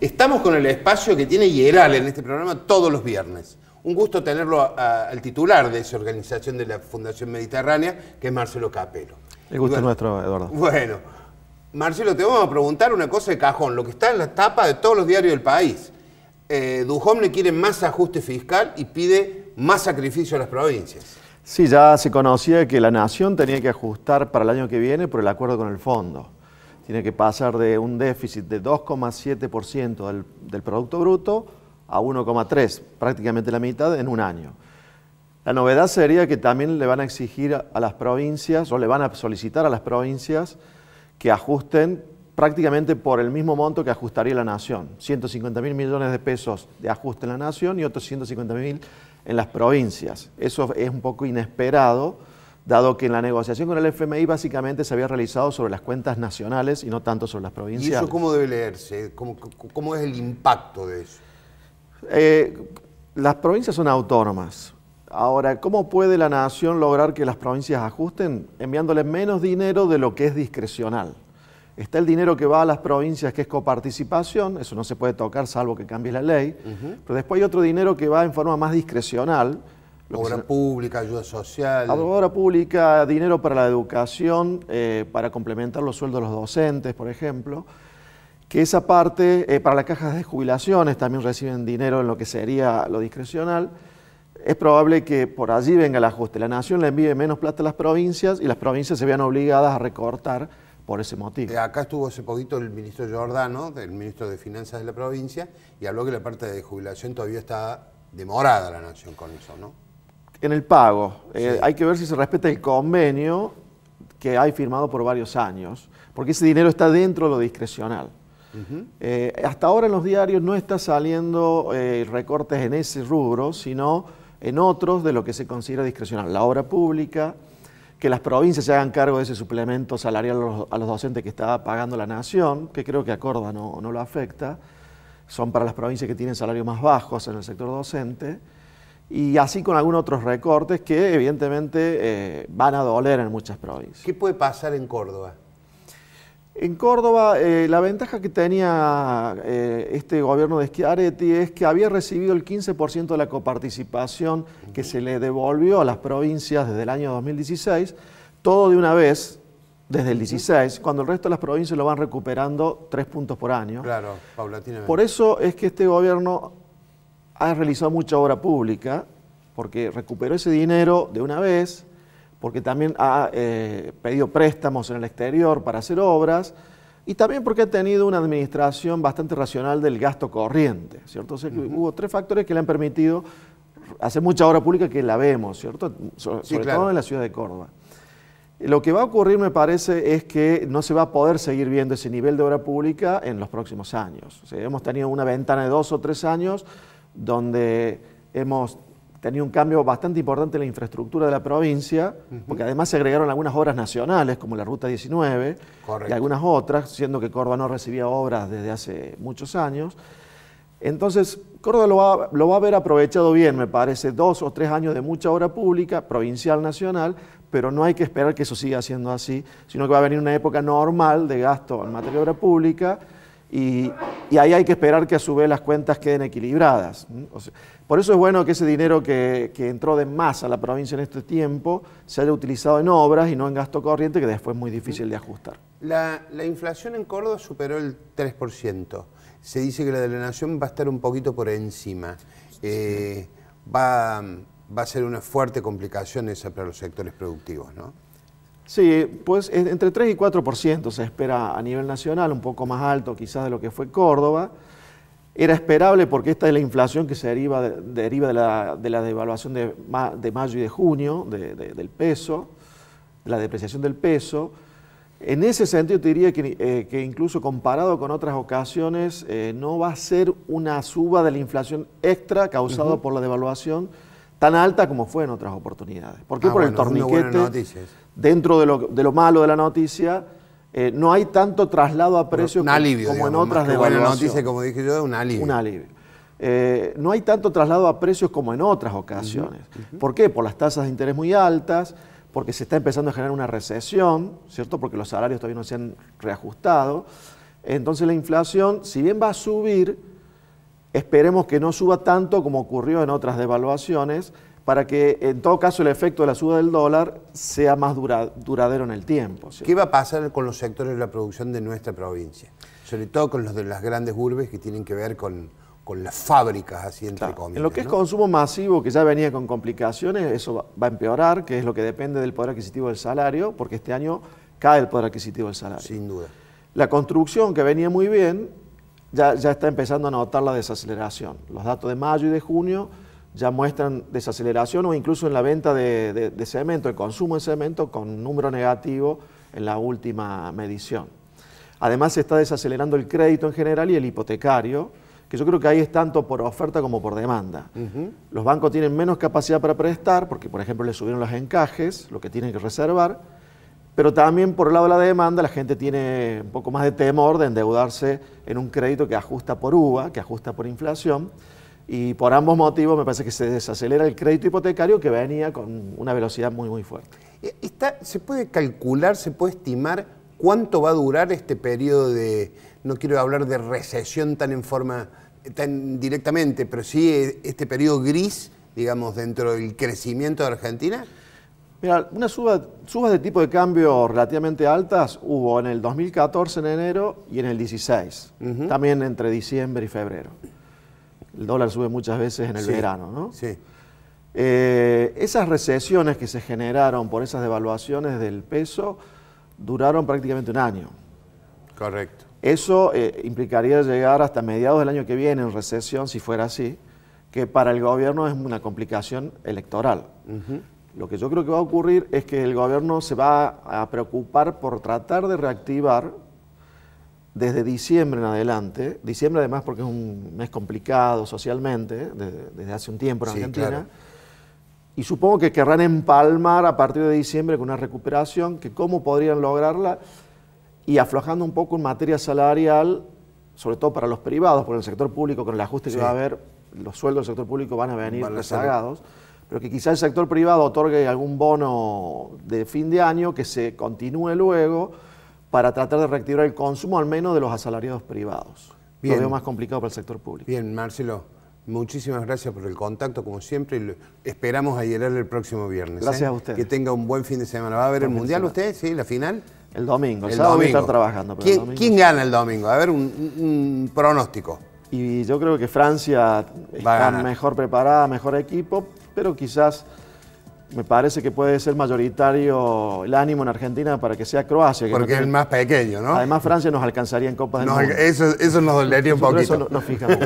Estamos con el espacio que tiene Hieral en este programa todos los viernes. Un gusto tenerlo al titular de esa organización de la Fundación Mediterránea, que es Marcelo Capelo. El gusto es nuestro, Eduardo. Bueno, Marcelo, te vamos a preguntar una cosa de cajón, lo que está en la tapa de todos los diarios del país. Dujovne le quiere más ajuste fiscal y pide más sacrificio a las provincias. Sí, ya se conocía que la Nación tenía que ajustar para el año que viene por el acuerdo con el Fondo. Tiene que pasar de un déficit de 2,7% del Producto Bruto a 1,3%, prácticamente la mitad en un año. La novedad sería que también le van a exigir a las provincias, o le van a solicitar a las provincias que ajusten prácticamente por el mismo monto que ajustaría la Nación. 150.000 millones de pesos de ajuste en la Nación y otros 150.000 en las provincias. Eso es un poco inesperado, dado que en la negociación con el FMI básicamente se había realizado sobre las cuentas nacionales y no tanto sobre las provinciales. ¿Y eso cómo debe leerse? ¿Cómo es el impacto de eso? Las provincias son autónomas. Ahora, ¿cómo puede la Nación lograr que las provincias ajusten? Enviándoles menos dinero de lo que es discrecional. Está el dinero que va a las provincias, que es coparticipación, eso no se puede tocar salvo que cambie la ley, pero después hay otro dinero que va en forma más discrecional. Obra pública, ayuda social. Obra pública, dinero para la educación, para complementar los sueldos de los docentes, por ejemplo. Que esa parte, para las cajas de jubilaciones también reciben dinero en lo que sería lo discrecional. Es probable que por allí venga el ajuste. La Nación le envíe menos plata a las provincias y las provincias se vean obligadas a recortar por ese motivo. Acá estuvo hace poquito el ministro Giordano, el ministro de Finanzas de la provincia, y habló que la parte de jubilación todavía está demorada la Nación con eso, ¿no? En el pago. Sí. Hay que ver si se respeta el convenio que hay firmado por varios años, porque ese dinero está dentro de lo discrecional. Hasta ahora en los diarios no está saliendo recortes en ese rubro, sino en otros de lo que se considera discrecional. La obra pública, que las provincias se hagan cargo de ese suplemento salarial a los docentes que está pagando la Nación, que creo que a Córdoba no lo afecta, son para las provincias que tienen salarios más bajos en el sector docente, y así con algunos otros recortes que evidentemente van a doler en muchas provincias. ¿Qué puede pasar en Córdoba? En Córdoba, la ventaja que tenía este gobierno de Schiaretti es que había recibido el 15% de la coparticipación que se le devolvió a las provincias desde el año 2016, todo de una vez, desde el 16, cuando el resto de las provincias lo van recuperando 3 puntos por año. Claro, paulatinamente. Por eso es que este gobierno ha realizado mucha obra pública, porque recuperó ese dinero de una vez, porque también ha pedido préstamos en el exterior para hacer obras, y también porque ha tenido una administración bastante racional del gasto corriente, ¿cierto? O sea, que hubo 3 factores que le han permitido hacer mucha obra pública que la vemos, ¿cierto? Sobre todo en la ciudad de Córdoba. Lo que va a ocurrir, me parece, es que no se va a poder seguir viendo ese nivel de obra pública en los próximos años. O sea, hemos tenido una ventana de 2 o 3 años donde hemos tenido un cambio bastante importante en la infraestructura de la provincia, porque además se agregaron algunas obras nacionales, como la Ruta 19, y algunas otras, siendo que Córdoba no recibía obras desde hace muchos años. Entonces, Córdoba lo va a haber aprovechado bien, me parece, 2 o 3 años de mucha obra pública, provincial, nacional, pero no hay que esperar que eso siga siendo así, sino que va a venir una época normal de gasto en materia de obra pública, y ahí hay que esperar que a su vez las cuentas queden equilibradas. O sea, por eso es bueno que ese dinero que entró de más a la provincia en este tiempo se haya utilizado en obras y no en gasto corriente, que después es muy difícil de ajustar. La inflación en Córdoba superó el 3%. Se dice que la de la Nación va a estar un poquito por encima. Va a ser una fuerte complicación esa para los sectores productivos, ¿no? Sí, pues entre 3 y 4% se espera a nivel nacional, un poco más alto quizás de lo que fue Córdoba. Era esperable porque esta es la inflación que se deriva de la devaluación de mayo y de junio del peso, de la depreciación del peso. En ese sentido te diría que incluso comparado con otras ocasiones no va a ser una suba de la inflación extra causada por la devaluación tan alta como fue en otras oportunidades. ¿Por qué? Por el torniquete. Dentro de lo malo de la noticia, no hay tanto traslado a precios como en otras devaluaciones. Buena noticia, como dije yo, un alivio. Un alivio. No hay tanto traslado a precios como en otras ocasiones. ¿Por qué? Por las tasas de interés muy altas, porque se está empezando a generar una recesión, ¿cierto? Porque los salarios todavía no se han reajustado. Entonces la inflación, si bien va a subir, esperemos que no suba tanto como ocurrió en otras devaluaciones, para que en todo caso el efecto de la suba del dólar sea más duradero en el tiempo, ¿sí? ¿Qué va a pasar con los sectores de la producción de nuestra provincia? Sobre todo con los de las grandes urbes que tienen que ver con las fábricas, así entre comillas. En lo que es ¿no? consumo masivo, que ya venía con complicaciones, eso va a empeorar, que es lo que depende del poder adquisitivo del salario, porque este año cae el poder adquisitivo del salario. Sin duda. La construcción, que venía muy bien, ya está empezando a notar la desaceleración. Los datos de mayo y de junio ya muestran desaceleración o incluso en la venta de cemento, el consumo de cemento con número negativo en la última medición. Además se está desacelerando el crédito en general y el hipotecario, que yo creo que ahí es tanto por oferta como por demanda. Los bancos tienen menos capacidad para prestar, porque por ejemplo les subieron los encajes, lo que tienen que reservar, pero también por el lado de la demanda la gente tiene un poco más de temor de endeudarse en un crédito que ajusta por UVA, que ajusta por inflación, y por ambos motivos me parece que se desacelera el crédito hipotecario que venía con una velocidad muy, muy fuerte. ¿Se puede calcular, se puede estimar cuánto va a durar este periodo de, no quiero hablar de recesión tan directamente, pero sí este periodo gris, digamos, dentro del crecimiento de Argentina? Mira, unas subas de tipo de cambio relativamente altas hubo en el 2014 en enero y en el 16, también entre diciembre y febrero. El dólar sube muchas veces en el verano, ¿no? Sí. Esas recesiones que se generaron por esas devaluaciones del peso duraron prácticamente un año. Correcto. Eso implicaría llegar hasta mediados del año que viene en recesión, si fuera así, que para el gobierno es una complicación electoral. Lo que yo creo que va a ocurrir es que el gobierno se va a preocupar por tratar de reactivar desde diciembre en adelante, diciembre además porque es un mes complicado socialmente, desde hace un tiempo en Argentina, claro. Y supongo que querrán empalmar a partir de diciembre con una recuperación, que cómo podrían lograrla, y aflojando un poco en materia salarial, sobre todo para los privados, porque en el sector público con el ajuste que va a haber, los sueldos del sector público van a venir rezagados, pero que quizá el sector privado otorgue algún bono de fin de año que se continúe luego para tratar de reactivar el consumo, al menos de los asalariados privados. Bien. Lo veo más complicado para el sector público. Bien, Marcelo, muchísimas gracias por el contacto, como siempre, y esperamos a llegar el próximo viernes. Gracias a usted. Que tenga un buen fin de semana. ¿Va a ver el Mundial usted? ¿Sí? ¿La final? El domingo. El sábado voy a estar trabajando. Pero ¿Quién gana el domingo? A ver, un pronóstico. Y yo creo que Francia está mejor preparada, mejor equipo, pero quizás me parece que puede ser mayoritario el ánimo en Argentina para que sea Croacia. Que porque es el más pequeño, ¿no? Además Francia nos alcanzaría en Copas del Mundo. Eso nos dolería un poquito. Por eso nos fijamos.